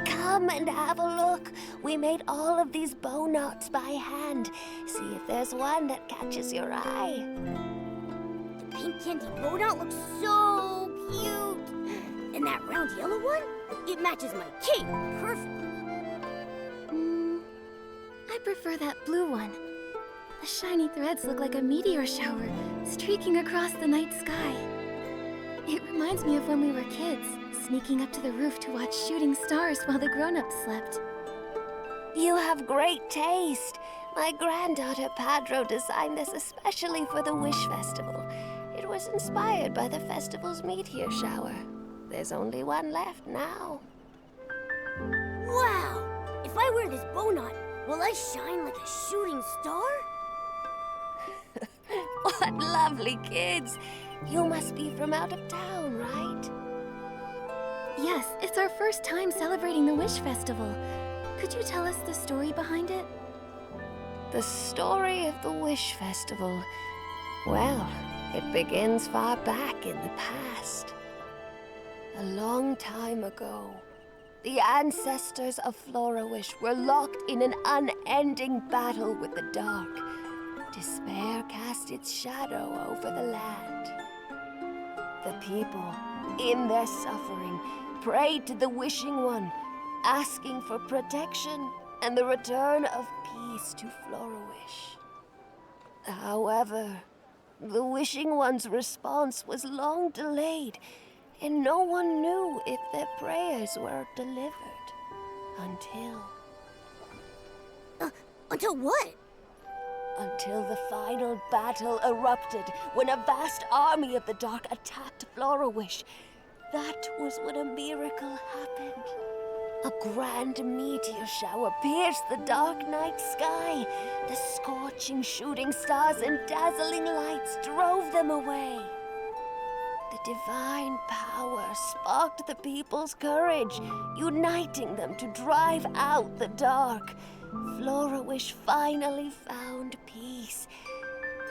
Come and have a look. We made all of these bow knots by hand. See if there's one that catches your eye. The pink candy bow knot looks so cute. And that round yellow one? It matches my cape perfect. I prefer that blue one. The shiny threads look like a meteor shower streaking across the night sky. It reminds me of when we were kids, sneaking up to the roof to watch shooting stars while the grown-ups slept. You have great taste. My granddaughter Padro designed this especially for the Wish Festival. It was inspired by the festival's meteor shower. There's only one left now. Wow! If I wear this bow knot, will I shine like a shooting star? What lovely kids! You must be from out of town, right? Yes, it's our first time celebrating the Wish Festival. Could you tell us the story behind it? The story of the Wish Festival. Well, it begins far back in the past. A long time ago, the ancestors of Flora-Wish were locked in an unending battle with the dark. Despair cast its shadow over the land. The people, in their suffering, prayed to the Wishing One, asking for protection and the return of peace to Flora-Wish. However, the Wishing One's response was long delayed, and no one knew if their prayers were delivered until what? Until the final battle erupted when a vast army of the dark attacked Flora-Wish. That was when a miracle happened. A grand meteor shower pierced the dark night sky. The scorching shooting stars and dazzling lights drove them away. The divine power sparked the people's courage, uniting them to drive out the dark. Flora-Wish finally found peace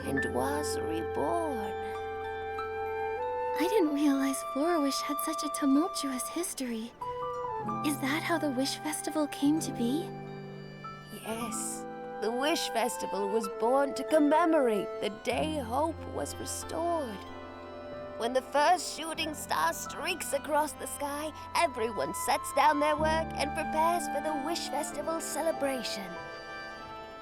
and was reborn. I didn't realize Flora-Wish had such a tumultuous history. Is that how the Wish Festival came to be? Yes, the Wish Festival was born to commemorate the day hope was restored. When the first shooting star streaks across the sky, everyone sets down their work and prepares for the Wish Festival celebration.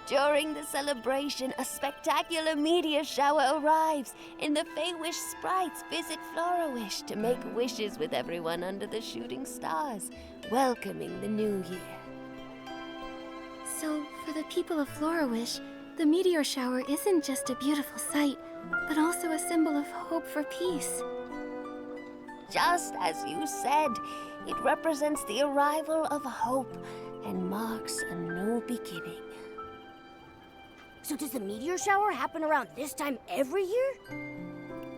During the celebration, a spectacular meteor shower arrives, and the Fey-Wish sprites visit Flora-Wish to make wishes with everyone under the shooting stars, welcoming the new year. So, for the people of Flora-Wish, the meteor shower isn't just a beautiful sight, but also a symbol of hope for peace. Just as you said, it represents the arrival of hope and marks a new beginning. So does the meteor shower happen around this time every year?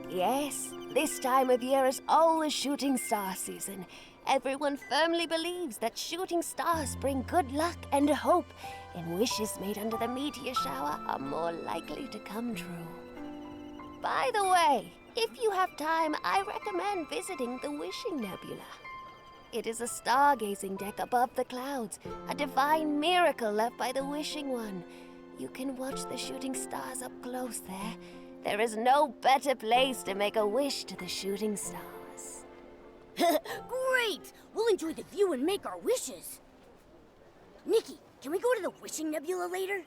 Yes, this time of year is always shooting star season. Everyone firmly believes that shooting stars bring good luck and hope, and wishes made under the meteor shower are more likely to come true. By the way, if you have time, I recommend visiting the Wishing Nebula. It is a stargazing deck above the clouds, a divine miracle left by the Wishing One. You can watch the shooting stars up close there. There is no better place to make a wish to the shooting stars. Great! We'll enjoy the view and make our wishes. Nikki, can we go to the Wishing Nebula later?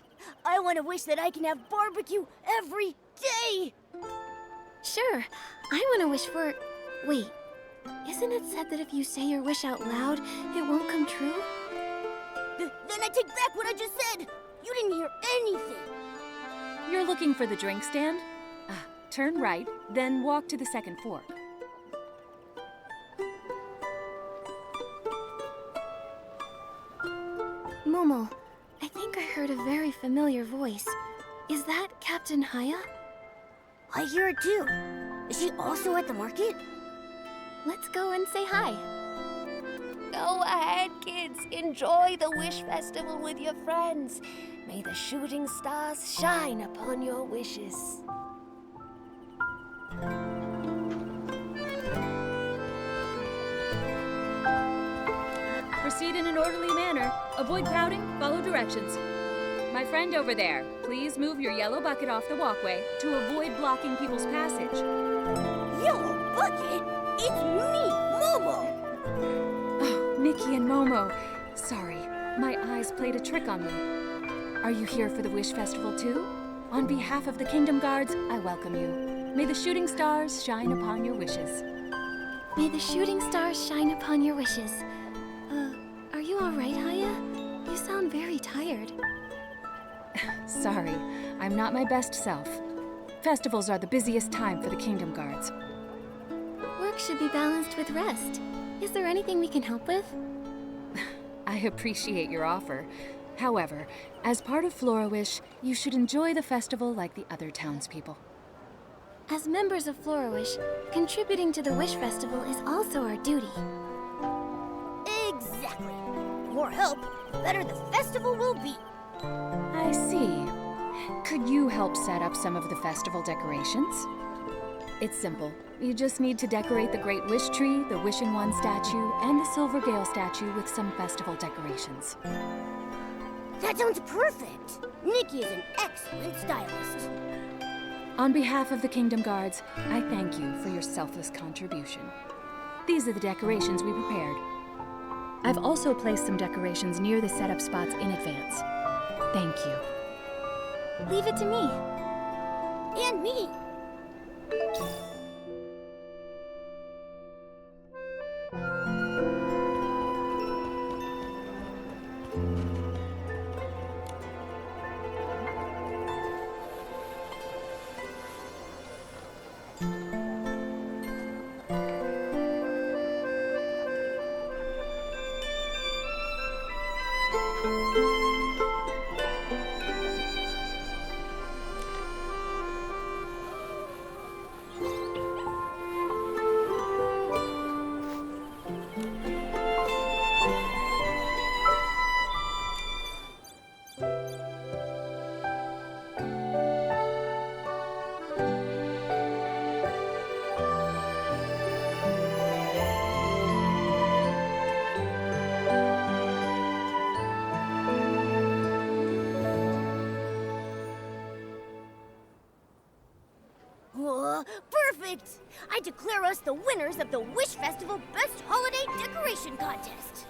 I want to wish that I can have barbecue every day! Sure, I want to wish for... Wait, isn't it said that if you say your wish out loud, it won't come true? Then I take back what I just said! You didn't hear anything! You're looking for the drink stand? Turn right, then walk to the second fork. Momo, I think I heard a very familiar voice. Is that Captain Haya? I hear it too. Is she also at the market? Let's go and say hi. Go ahead, kids. Enjoy the Wish Festival with your friends. May the shooting stars shine upon your wishes. Proceed in an orderly manner. Avoid crowding, follow directions. My friend over there, please move your yellow bucket off the walkway to avoid blocking people's passage. Yellow bucket? It's me, Momo! Oh, Nikki and Momo. Sorry, my eyes played a trick on me. Are you here for the Wish Festival too? On behalf of the Kingdom Guards, I welcome you. May the shooting stars shine upon your wishes. May the shooting stars shine upon your wishes. Are you all right, Haya? You sound very tired. Sorry, I'm not my best self. Festivals are the busiest time for the Kingdom Guards. Work should be balanced with rest. Is there anything we can help with? I appreciate your offer. However, as part of Florawish, you should enjoy the festival like the other townspeople. As members of Florawish, contributing to the Wish Festival is also our duty. Exactly. The more help, the better the festival will be. I see. Could you help set up some of the festival decorations? It's simple. You just need to decorate the Great Wish Tree, the Wishing One statue, and the Silver Gale statue with some festival decorations. That sounds perfect. Nikki is an excellent stylist. On behalf of the Kingdom Guards, I thank you for your selfless contribution. These are the decorations we prepared. I've also placed some decorations near the setup spots in advance. Thank you. Leave it to me. And me. Perfect! I declare us the winners of the Wish Festival Best Holiday Decoration Contest.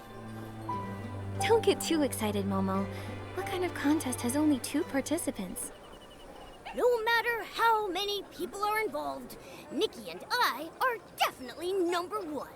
Don't get too excited, Momo. What kind of contest has only 2 participants? No matter how many people are involved, Nikki and I are definitely number 1.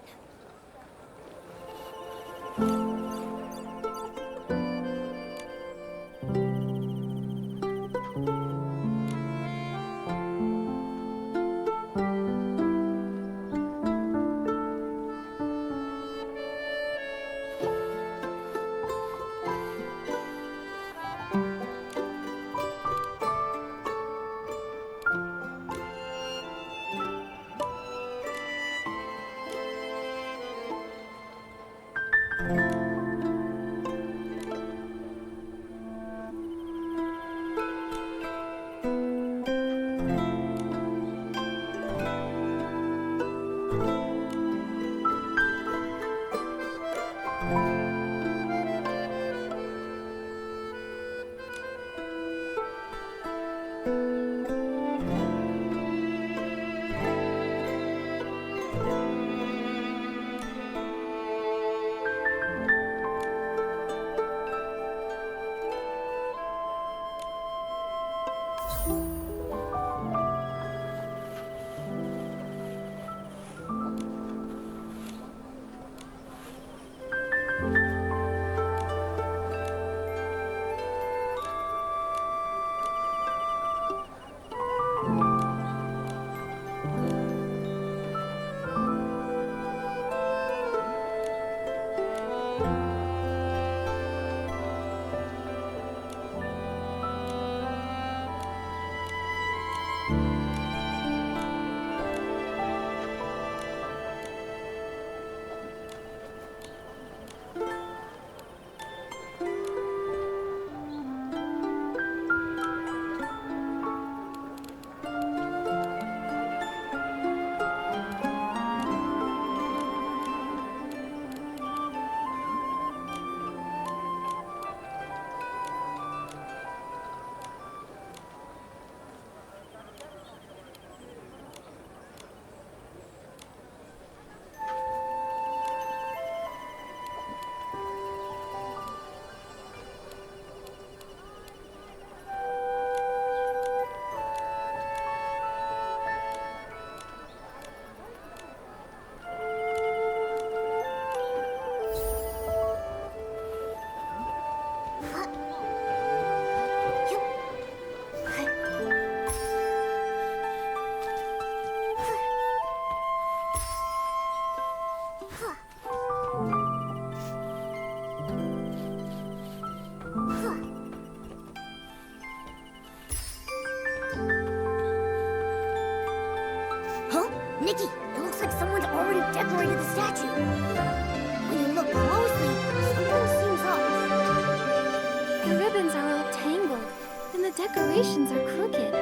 decorations are crooked.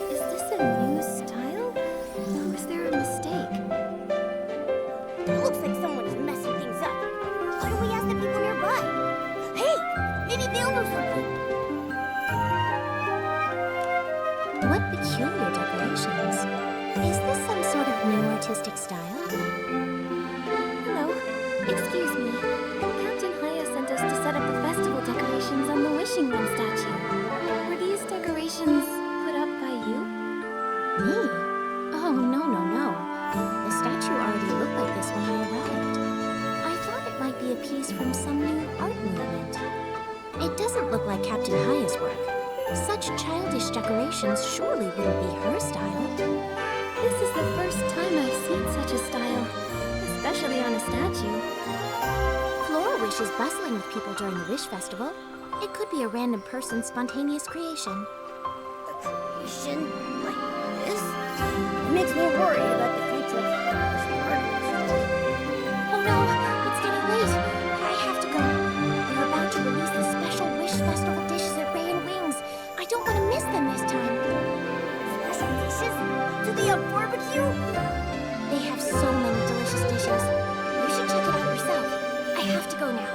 Is this a new style? Or is there a mistake? It looks like someone is messing things up. Why don't we ask the people nearby? Hey, maybe they'll know something. What peculiar decorations. Is this some sort of new artistic style? Hello. Excuse me. Captain Haya sent us to set up the festival decorations on the Wishing Wind statue. Were these decorations put up by you? Me? Oh, no. The statue already looked like this when I arrived. I thought it might be a piece from some new art movement. It doesn't look like Captain Haya's work. Such childish decorations surely wouldn't be her style. This is the first time I've seen such a style, especially on a statue. Flora-Wish is bustling with people during the Wish Festival. It could be a random person's spontaneous creation. A creation like this? It makes me worry about the future of this garden. Oh no, it's getting late. I have to go. They're about to release the special Wish Festival dishes at Ray and Wings. I don't want to miss them this time. Special dishes? Do they have barbecue? They have so many delicious dishes. You should check it out yourself. I have to go now.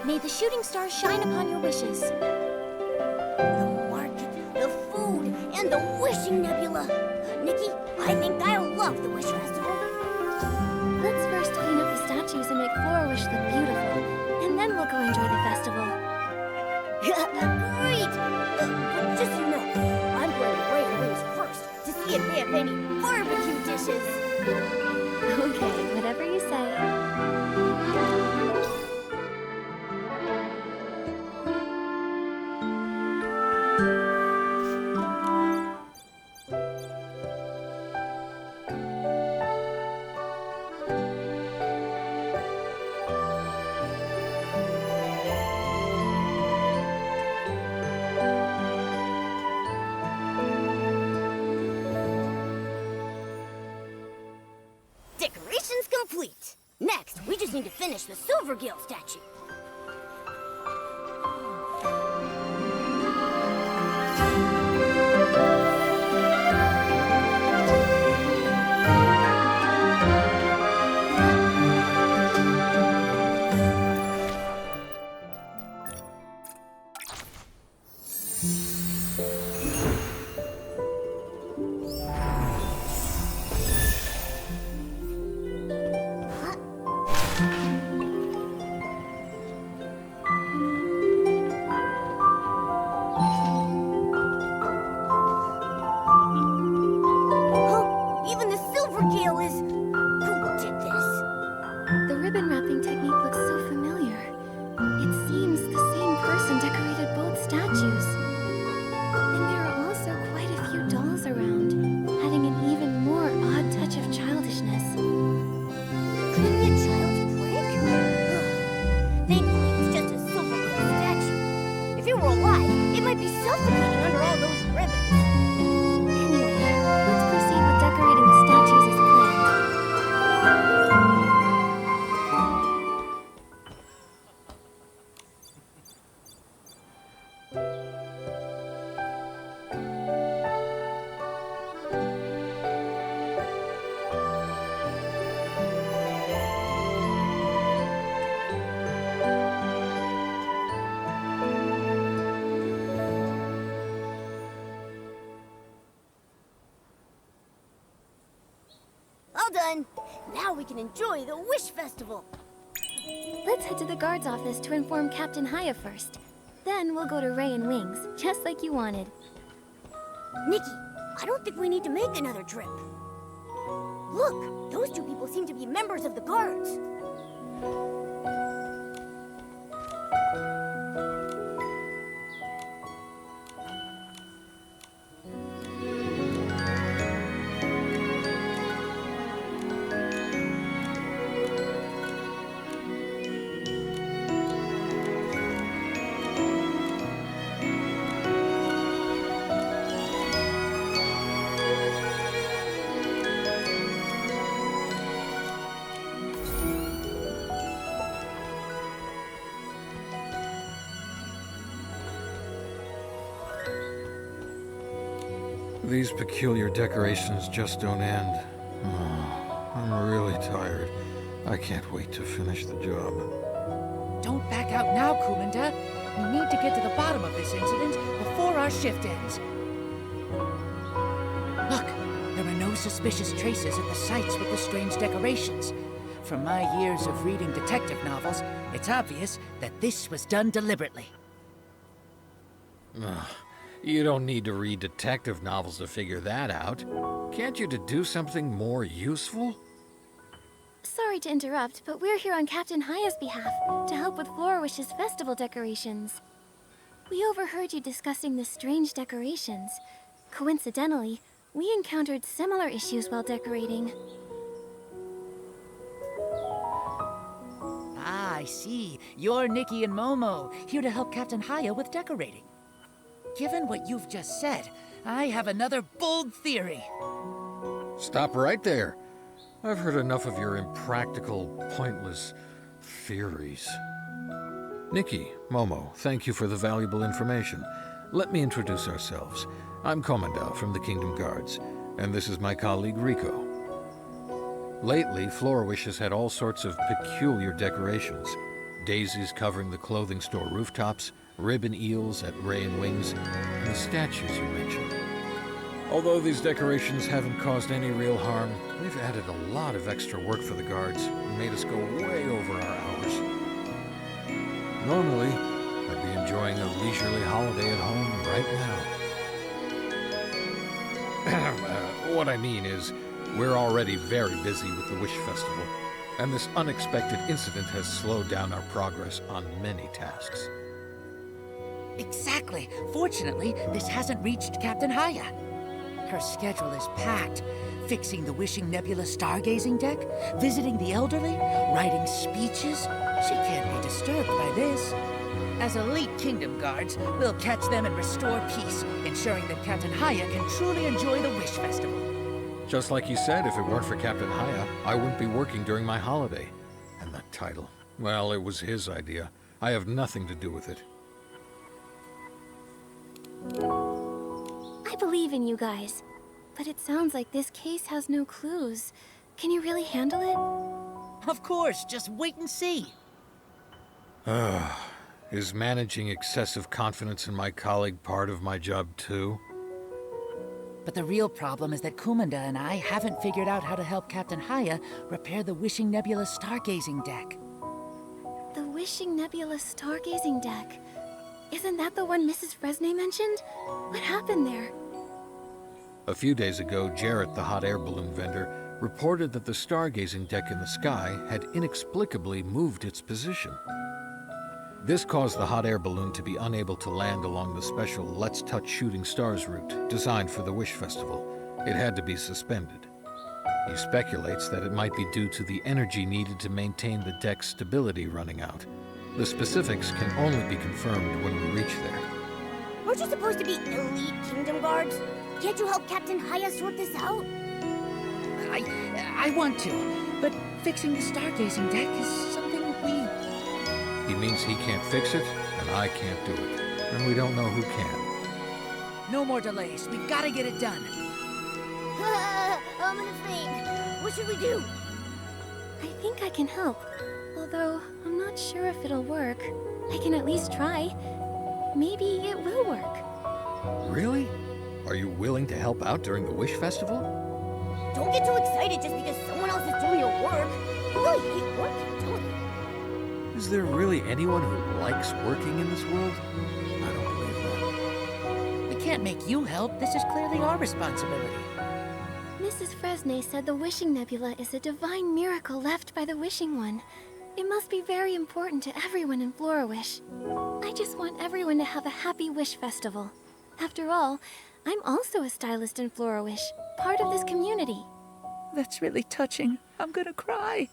May the shooting stars shine upon your wishes. The market, the food, and the wishing nebula. Nikki, I think I'll love the Wish Festival. Let's first clean up the statues and make Flora-Wish look beautiful, and then we'll go enjoy the festival. Great! But just so you know, I'm going to Ray and Wings first to see if they have any barbecue dishes. Okay, whatever you say. Decorations complete. Next, we just need to finish the Silvergill statue. Even the Silvergill is... Who did this? The ribbon wrapping technique looks so familiar. It seems the same person decorated both statues. And there are also quite a few dolls around, adding an even more odd touch of childishness. Could it be a child's prank? Thankfully, it's just a Silvergill statue. If it were alive, it might be suffocating under all those ribbons. Anyway, let's proceed with decorating the statues as planned. All done. Now we can enjoy the Wish Festival. Let's head to the guard's office to inform Captain Haya first. Then we'll go to Ray and Wings, just like you wanted. Nikki, I don't think we need to make another trip. Look, those two people seem to be members of the guards. These peculiar decorations just don't end. Oh, I'm really tired. I can't wait to finish the job. Don't back out now, Kumanda. We need to get to the bottom of this incident before our shift ends. Look, there are no suspicious traces at the sites with the strange decorations. From my years of reading detective novels, it's obvious that this was done deliberately. Ugh, you don't need to read detective novels to figure that out. Can't you do something more useful? Sorry to interrupt, but we're here on Captain Haya's behalf to help with Florowish's festival decorations. We overheard you discussing the strange decorations. Coincidentally, we encountered similar issues while decorating. Ah, I see. You're Nikki and Momo, here to help Captain Haya with decorating. Given what you've just said, I have another bold theory. Stop right there. I've heard enough of your impractical, pointless theories. Nikki, Momo, thank you for the valuable information. Let me introduce ourselves. I'm Commandant from the Kingdom Guards, and this is my colleague Rico. Lately, Florawish has had all sorts of peculiar decorations. Daisies covering the clothing store rooftops, ribbon eels at Ray and Wings, and the statues you mentioned. Although these decorations haven't caused any real harm, they've added a lot of extra work for the guards and made us go way over our hours. Normally, I'd be enjoying a leisurely holiday at home right now. What I mean is, we're already very busy with the Wish Festival, and this unexpected incident has slowed down our progress on many tasks. Exactly. Fortunately, this hasn't reached Captain Haya. Her schedule is packed. Fixing the Wishing Nebula stargazing deck, visiting the elderly, writing speeches. She can't be disturbed by this. As elite Kingdom Guards, we'll catch them and restore peace, ensuring that Captain Haya can truly enjoy the Wish Festival. Just like you said, if it weren't for Captain Haya, I wouldn't be working during my holiday. And that title, well, it was his idea. I have nothing to do with it. I believe in you guys, but it sounds like this case has no clues. Can you really handle it? Of course, just wait and see. Is managing excessive confidence in my colleague part of my job too? But the real problem is that Kumanda and I haven't figured out how to help Captain Haya repair the Wishing Nebula stargazing deck. The Wishing Nebula stargazing deck. Isn't that the one Mrs. Fresnay mentioned? What happened there? A few days ago, Jarrett, the hot air balloon vendor, reported that the stargazing deck in the sky had inexplicably moved its position. This caused the hot air balloon to be unable to land along the special Let's Touch Shooting Stars route designed for the Wish Festival. It had to be suspended. He speculates that it might be due to the energy needed to maintain the deck's stability running out. The specifics can only be confirmed when we reach there. Aren't you supposed to be elite Kingdom Guards? Can't you help Captain Haya sort this out? I want to, but fixing the stargazing deck is something we... He means he can't fix it, and I can't do it. And we don't know who can. No more delays. We gotta get it done. I'm gonna faint. What should we do? I think I can help, although I'm not sure if it'll work. I can at least try. Maybe it will work. Really? Are you willing to help out during the Wish Festival? Don't get too excited just because someone else is doing your work. You really hate working, don't you? Is there really anyone who likes working in this world? I don't believe that. We can't make you help. This is clearly our responsibility. Mrs. Fresnay said the Wishing Nebula is a divine miracle left by the Wishing One. It must be very important to everyone in Florawish. I just want everyone to have a happy Wish Festival. After all, I'm also a stylist in Florawish, part of this community. That's really touching. I'm gonna cry.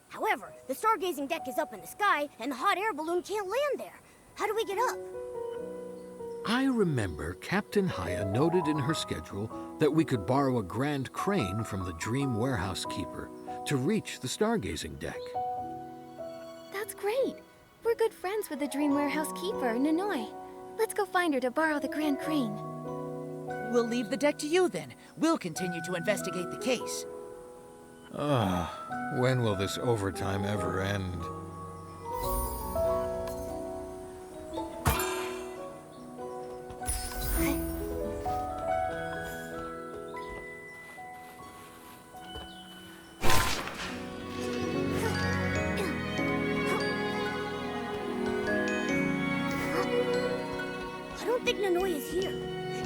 However, the stargazing deck is up in the sky, and the hot air balloon can't land there. How do we get up? I remember Captain Haya noted in her schedule that we could borrow a grand crane from the Dream Warehouse Keeper to reach the stargazing deck. That's great. We're good friends with the Dream Warehouse Keeper, Nanoi. Let's go find her to borrow the grand crane. We'll leave the deck to you then. We'll continue to investigate the case. When will this overtime ever end? I don't think Nanoi is here.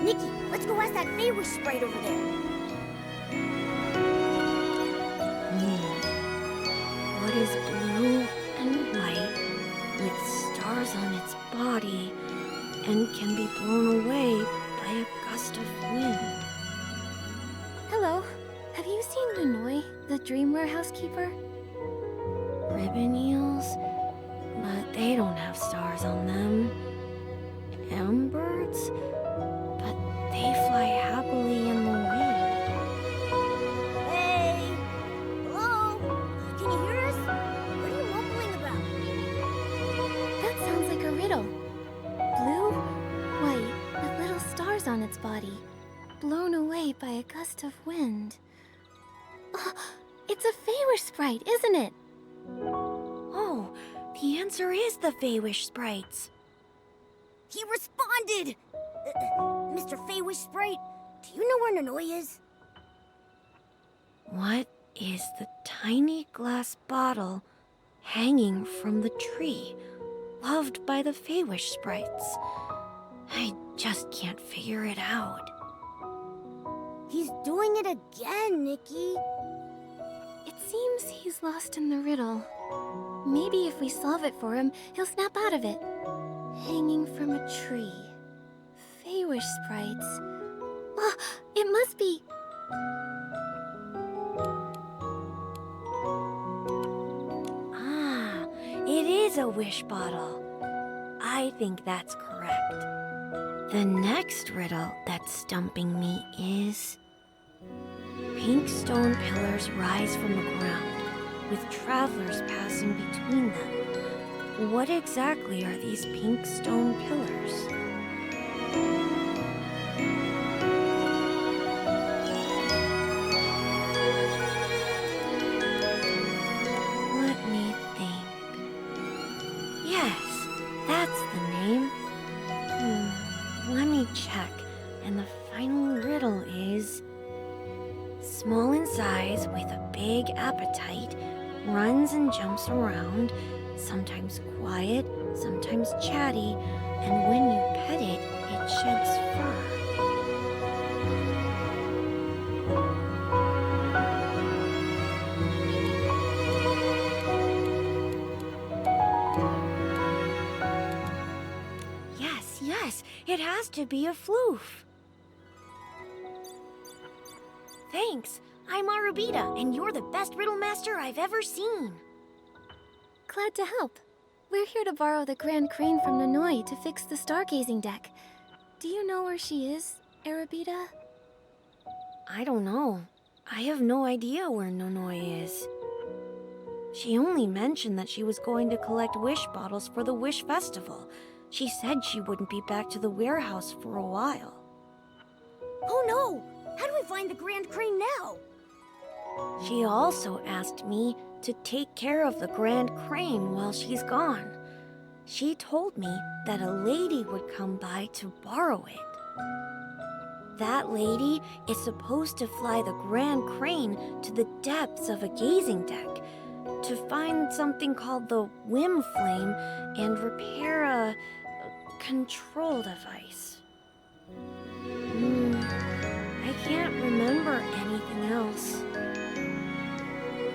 Nikki, let's go ask that Feywish sprite over there. What is blue and white with stars on its body and can be blown away by a gust of wind? Hello. Have you seen Nanoi, the dream warehouse keeper? Ribbon eels? But they don't have stars on them. Birds? But they fly happily in the wind. Hey! Hello? Can you hear us? What are you mumbling about? That sounds like a riddle. Blue, white, with little stars on its body, blown away by a gust of wind. Oh, it's a Feywish sprite, isn't it? Oh, the answer is the Feywish sprites. He responded! Mr. Feywish Sprite, do you know where Nanoi is? What is the tiny glass bottle hanging from the tree, loved by the Feywish sprites? I just can't figure it out. He's doing it again, Nikki. It seems he's lost in the riddle. Maybe if we solve it for him, he'll snap out of it. Hanging from a tree. Feywish sprites. Oh, it must be... Ah, it is a wish bottle. I think that's correct. The next riddle that's stumping me is... Pink stone pillars rise from the ground, with travelers passing between them. What exactly are these pink stone pillars? Let me think. Yes, that's the name. Let me check. And the final riddle is... Small in size with a big appetite, runs and jumps around, sometimes quiet, sometimes chatty, and when you pet it, it sheds fur. Yes, it has to be a floof. Thanks. I'm Arubita, and you're the best riddle master I've ever seen. Glad to help. We're here to borrow the Grand Crane from Nanoi to fix the stargazing deck. Do you know where she is, Arubita? I don't know. I have no idea where Nanoi is. She only mentioned that she was going to collect wish bottles for the Wish Festival. She said she wouldn't be back to the warehouse for a while. Oh no! How do we find the Grand Crane now? She also asked me to take care of the Grand Crane while she's gone. She told me that a lady would come by to borrow it. That lady is supposed to fly the Grand Crane to the depths of a gazing deck to find something called the Whim Flame and repair a control device. I can't remember anything else.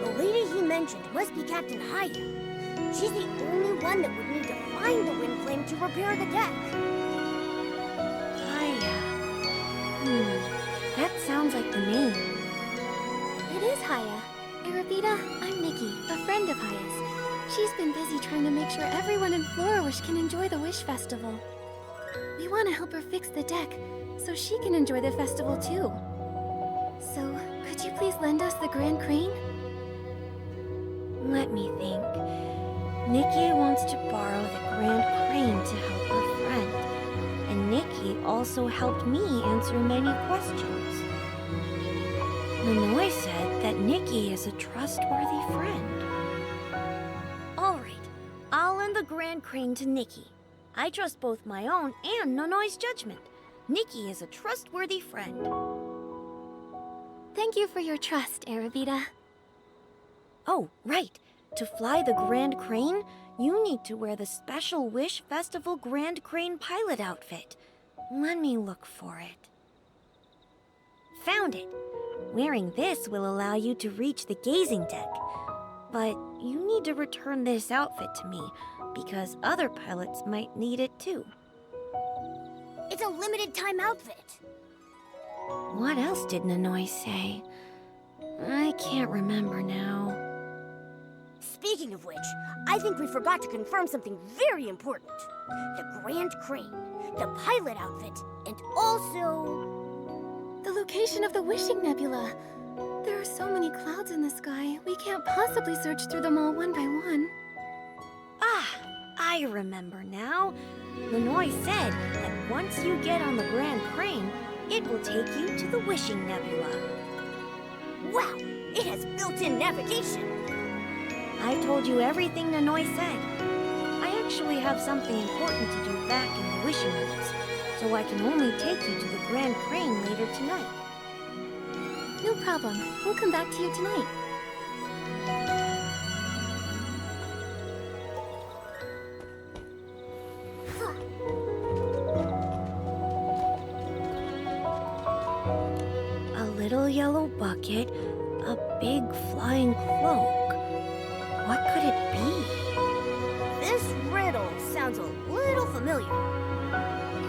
The lady he mentioned must be Captain Haya. She's the only one that would need to find the wind flame to repair the deck. Haya. That sounds like the name. It is Haya. Arubita, I'm Nikki, a friend of Haya's. She's been busy trying to make sure everyone in Florawish can enjoy the Wish Festival. We want to help her fix the deck, so she can enjoy the festival too. So, could you please lend us the Grand Crane? Let me think. Nikki wants to borrow the Grand Crane to help her friend, and Nikki also helped me answer many questions. Nanoy said that Nikki is a trustworthy friend. All right, I'll lend the Grand Crane to Nikki. I trust both my own and Nanoy's judgment. Nikki is a trustworthy friend. Thank you for your trust, Arabita. Oh, right. To fly the Grand Crane, you need to wear the special Wish Festival Grand Crane pilot outfit. Let me look for it. Found it. Wearing this will allow you to reach the gazing deck. But you need to return this outfit to me, because other pilots might need it too. It's a limited time outfit. What else did Nanoy say? I can't remember now. Speaking of which, I think we forgot to confirm something very important. The Grand Crane, the pilot outfit, and also... The location of the Wishing Nebula. There are so many clouds in the sky, we can't possibly search through them all one by one. Ah, I remember now. Nanoy said that once you get on the Grand Crane, it will take you to the Wishing Nebula. Wow, it has built-in navigation. I told you everything Nanoy said. I actually have something important to do back in the Wishing Woods, so I can only take you to the Grand Crane later tonight. No problem. We'll come back to you tonight. A little yellow bucket, a big flying cloak. What could it be? This riddle sounds a little familiar.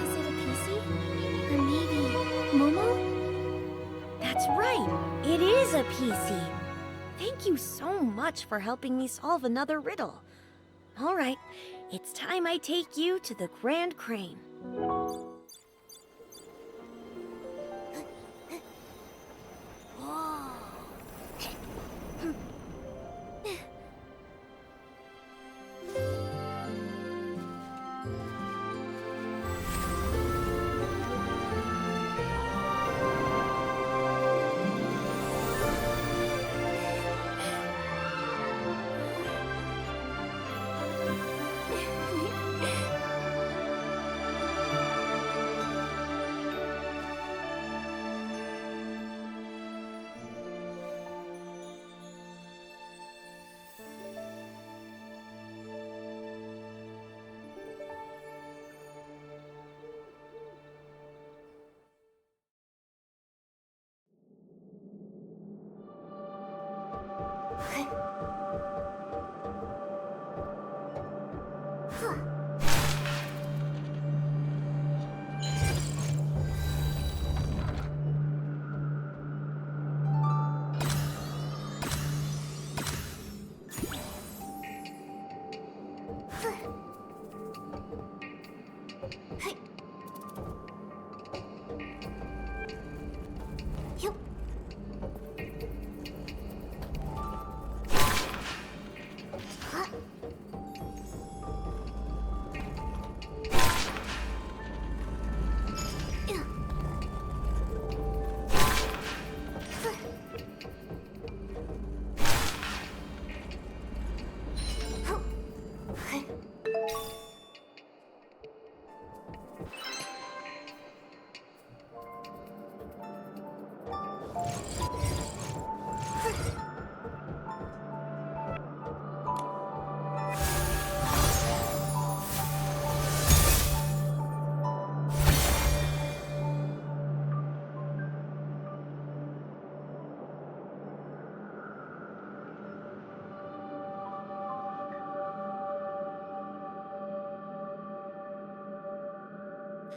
Is it a PC? Or maybe Momo? That's right. It is a PC. Thank you so much for helping me solve another riddle. All right, it's time I take you to the Grand Crane.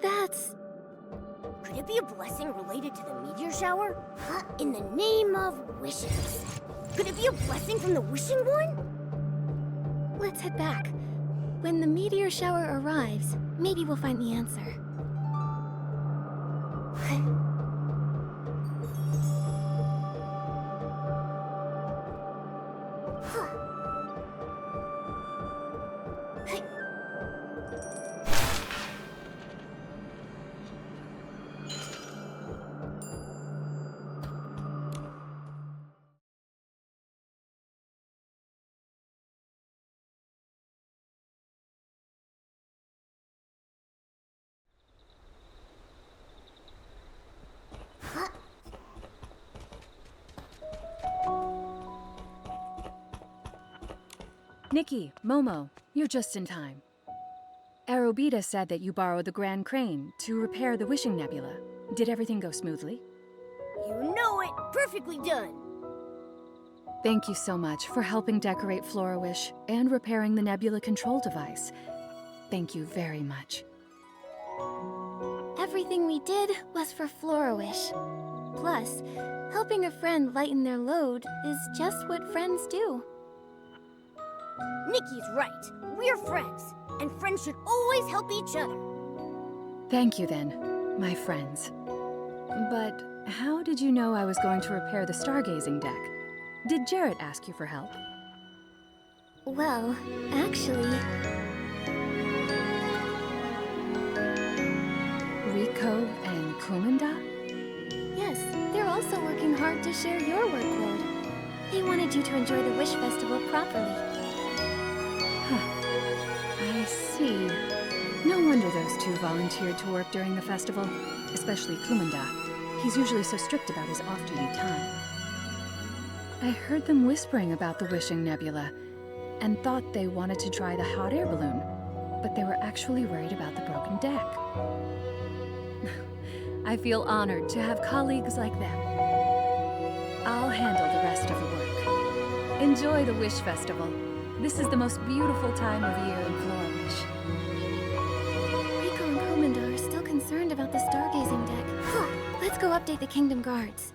That's... Could it be a blessing related to the meteor shower? In the name of wishes. Could it be a blessing from the wishing one? Let's head back. When the meteor shower arrives, maybe we'll find the answer. Nikki, Momo, you're just in time. Arobita said that you borrowed the Grand Crane to repair the Wishing Nebula. Did everything go smoothly? You know it! Perfectly done! Thank you so much for helping decorate Florawish and repairing the Nebula control device. Thank you very much. Everything we did was for Florawish. Plus, helping a friend lighten their load is just what friends do. Nikki's right. We're friends, and friends should always help each other. Thank you then, my friends. But how did you know I was going to repair the stargazing deck? Did Jarrett ask you for help? Well, actually, Rico and Kumanda? yes, they're also working hard to share your workload. They wanted you to enjoy the Wish Festival properly. I see. No wonder those two volunteered to work during the festival, especially Kumanda. He's usually so strict about his off-duty time. I heard them whispering about the Wishing Nebula, and thought they wanted to try the hot air balloon, but they were actually worried about the broken deck. I feel honored to have colleagues like them. I'll handle the rest of the work. Enjoy the Wish Festival. This is the most beautiful time of year in Florawish. Rico and Komanda are still concerned about the stargazing deck. Let's go update the Kingdom Guards.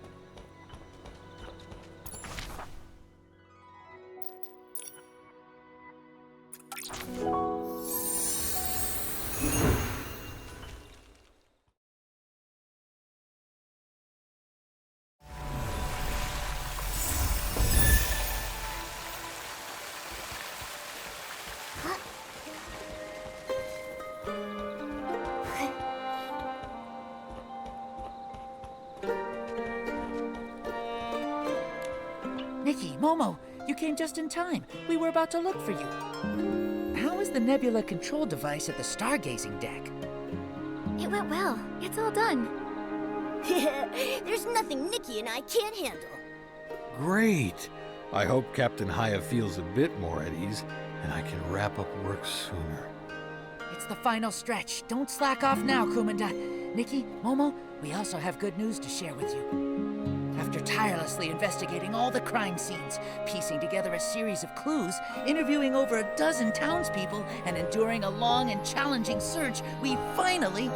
Nikki, Momo, you came just in time. We were about to look for you. How is the nebula control device at the stargazing deck? It went well. It's all done. There's nothing Nikki and I can't handle. Great! I hope Captain Haya feels a bit more at ease, and I can wrap up work sooner. It's the final stretch. Don't slack off now, Kumanda. Nikki, Momo, we also have good news to share with you. After tirelessly investigating all the crime scenes, piecing together a series of clues, interviewing over a dozen townspeople, and enduring a long and challenging search, we finally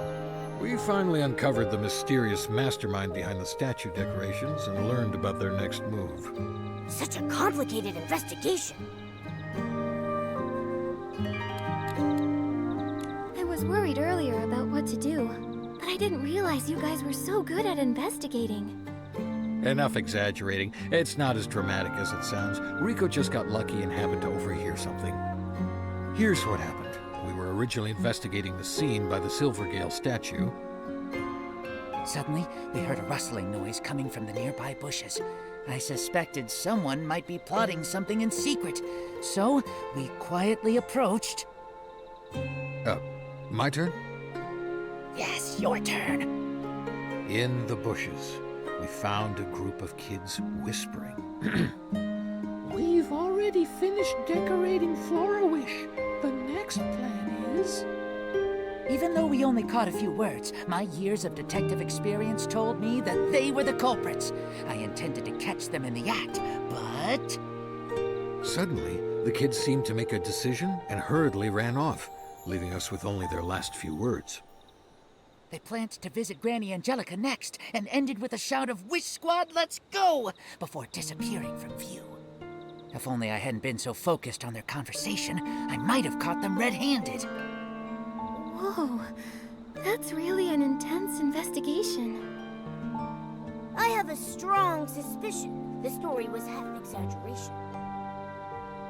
uncovered the mysterious mastermind behind the statue decorations and learned about their next move. Such a complicated investigation. I was worried earlier about what to do, but I didn't realize you guys were so good at investigating. Enough exaggerating. It's not as dramatic as it sounds. Rico just got lucky and happened to overhear something. Here's what happened. We were originally investigating the scene by the Silvergale statue. Suddenly, we heard a rustling noise coming from the nearby bushes. I suspected someone might be plotting something in secret, so we quietly approached. My turn? Yes, your turn. In the bushes, we found a group of kids whispering. We've already finished decorating Florawish. The next plan is... Even though we only caught a few words, my years of detective experience told me that they were the culprits. I intended to catch them in the act, but... Suddenly, the kids seemed to make a decision and hurriedly ran off, leaving us with only their last few words. They planned to visit Granny Angelica next, and ended with a shout of, "Wish Squad, let's go!" before disappearing from view. If only I hadn't been so focused on their conversation, I might have caught them red-handed. Whoa, that's really an intense investigation. I have a strong suspicion the story was half an exaggeration.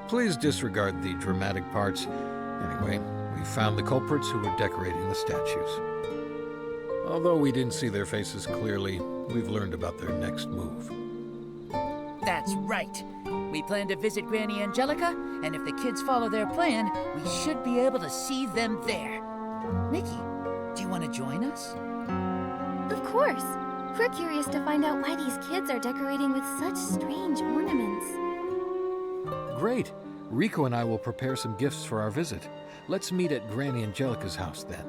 Please disregard the dramatic parts. Anyway, we found the culprits who were decorating the statues. Although we didn't see their faces clearly, we've learned about their next move. That's right. We plan to visit Granny Angelica, and if the kids follow their plan, we should be able to see them there. Nikki, do you want to join us? Of course. We're curious to find out why these kids are decorating with such strange ornaments. Great. Rico and I will prepare some gifts for our visit. Let's meet at Granny Angelica's house then.